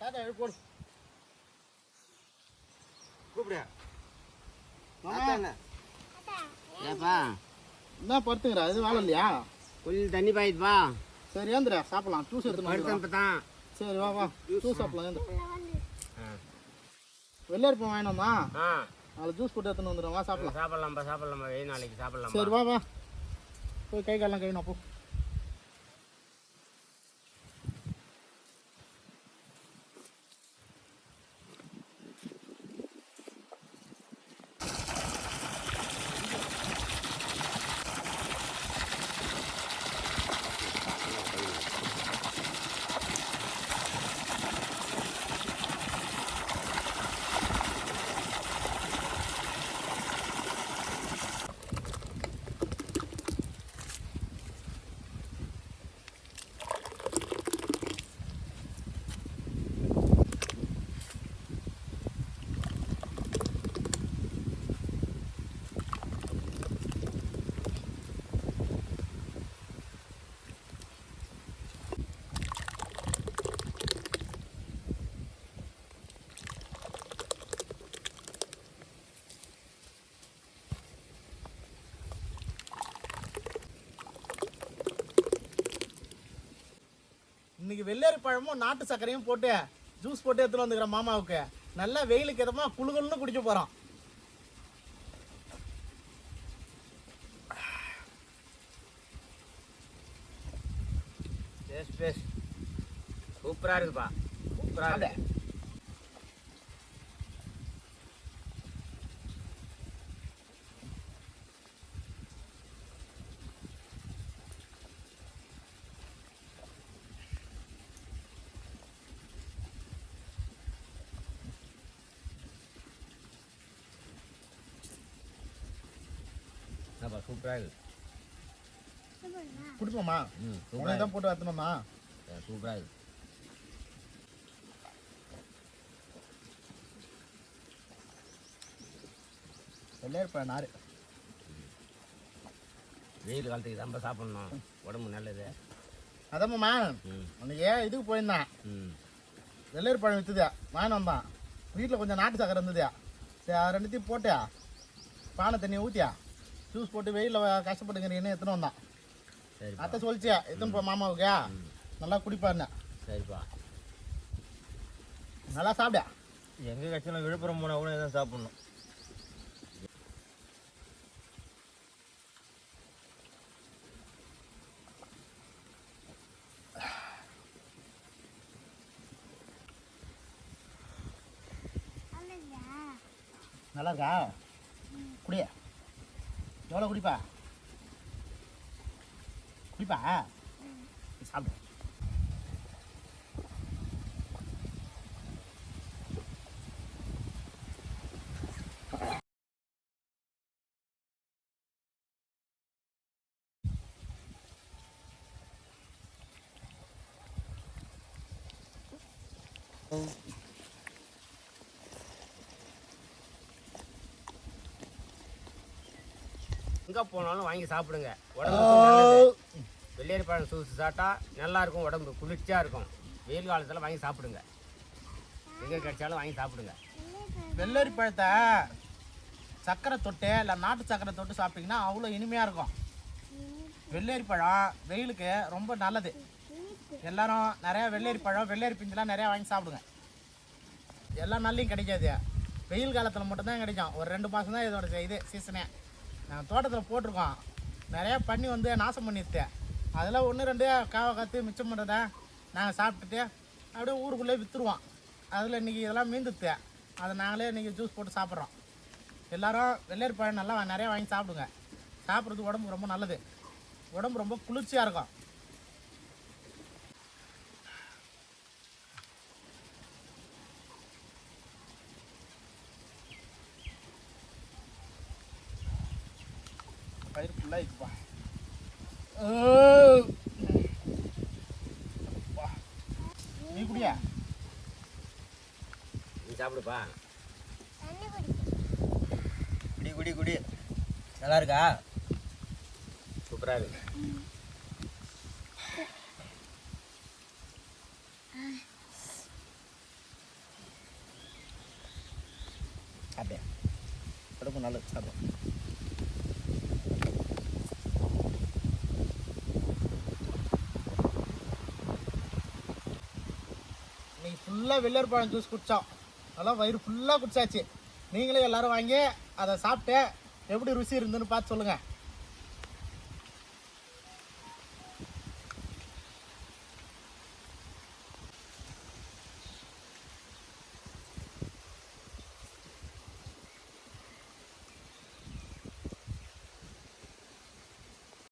தாத்தா போடு கூப்பிடு. ஏப்பா என்ன படுத்துங்கிறா எதுவும் வேலை இல்லையா? கொஞ்சம் தண்ணி பாயுதுப்பா. சரி ஏந்திரா சாப்பிடலாம் ஜூஸ் எடுத்துன்னு இப்போ தான். சரி வா வா ஜூஸ் சாப்பிடலாம் ஏந்திர. வெள்ளையரிப்பம் வாங்கினோம்மா அதில் ஜூஸ் போட்டு எடுத்துன்னு வந்துடும். வா சாப்பிடலாம். சாப்பிடலாம்ப்பா வெயில் நாளைக்கு சாப்பிடலாம். சரி வா வா போய் கை காலெலாம் கழுவினா போ. இன்னைக்கு வெள்ளேரி பழமும் நாட்டு சர்க்கரையும் போட்டு ஜூஸ் போட்டு எடுத்துட்டு வந்துக்கிறேன் மாமாவுக்கு. நல்லா வெயிலுக்கு எதமா குளுகுள்னு குடிக்க போறோம். சூப்பரா இருக்குப்பா. சூப்பரா இருக்கு. சூப்பரா இருக்கு. குடிப்போமா? தான் போட்டு வரணுமா? சூப்பரா இருக்கு. வெள்ளையர் பழம் நாறு வெயில் காலத்துக்கு ரொம்ப சாப்பிடணும், உடம்பு நல்லது. அதாம்மா அன்னைக்கு இதுக்கு போயிருந்தேன். வெள்ளையர் பழம் விற்றுதா வாங்கினு வந்தான். வீட்டில் கொஞ்சம் நாட்டு சக்கரை இருந்ததா. சரி அது ரெண்டுத்தையும் போட்டியா பானை தண்ணியை ஊற்றியா ஜூஸ் போட்டு வெயிலில் கஷ்டப்பட்டுங்கிறீங்கன்னு எடுத்துன்னு வந்தான். அத்தை சொல்லிச்சியா எடுத்துன்னு போ மாமாவுக்கு நல்லா குடிப்பாருன்னு. சரிப்பா நல்லா சாப்பிட. எங்கே கட்சியில் விழுப்புரம் போனால் கூட எதாவது சாப்பிட்ணும். நல்லா இருக்கா? குடிய எவ்வளோ குடிப்பா? குடிப்பா சாப்பிடு. எங்கே போனாலும் வாங்கி சாப்பிடுங்க. உடம்பு வெள்ளேரி பழம் ஜூஸ் சாப்பிட்டா நல்லா இருக்கும், உடம்பு குளிர்ச்சியாக இருக்கும். வெயில் காலத்தில் வாங்கி சாப்பிடுங்க. எங்கே கிடைச்சாலும் வாங்கி சாப்பிடுங்க. வெள்ளரி பழத்தை சக்கரை தொட்டு இல்லை நாட்டு சக்கரை தொட்டு சாப்பிட்டிங்கன்னா அவ்வளோ இனிமையாக இருக்கும். வெள்ளரி பழம் வெயிலுக்கு ரொம்ப நல்லது. எல்லோரும் நிறையா வெள்ளரி பழம் வெள்ளரி பிஞ்செலாம் நிறையா வாங்கி சாப்பிடுங்க. எல்லா நாள்லையும் கிடைக்காது, வெயில் காலத்தில் மட்டும்தான் கிடைக்கும். ஒரு 2 மாதம் தான் இதோட இது சீசனே. நாங்கள் தோட்டத்தில் போட்டிருக்கோம். நிறையா பண்ணி வந்து நாசம் பண்ணிடுது. அதில் 1-2 காவை காற்று மிச்சம் பண்ணுறத நாங்கள் சாப்பிட்டுட்டு அப்படியே ஊருக்குள்ளே விற்றுருவோம். அதில் இன்றைக்கி இதெல்லாம் மீந்துத்து. அதை நாங்களே இன்றைக்கி ஜூஸ் போட்டு சாப்பிட்றோம். எல்லோரும் வெள்ளரி பழம் நல்லா நிறையா வாங்கி சாப்பிடுங்க. சாப்பிட்றது உடம்புக்கு ரொம்ப நல்லது. உடம்பு ரொம்ப குளிர்ச்சியாக இருக்கும். பயிர் ஃபுல்லாக இருக்குப்பா. நீ குடியா? நீ சாப்பிடுப்பா. குடி குடி குடி. நல்லா இருக்கா? சூப்பராக இருக்கு. உடம்புக்கு நல்லது சாப்பிடும். இன்னைக்கு ஃபுல்லாக வெள்ளரிப்பழம் ஜூஸ் குடித்தோம். அதெல்லாம் வயிறு ஃபுல்லாக குடிச்சாச்சு. நீங்களே எல்லோரும் வாங்கி அதை சாப்பிட்டு எப்படி ருசி இருந்துன்னு பார்த்து சொல்லுங்கள்.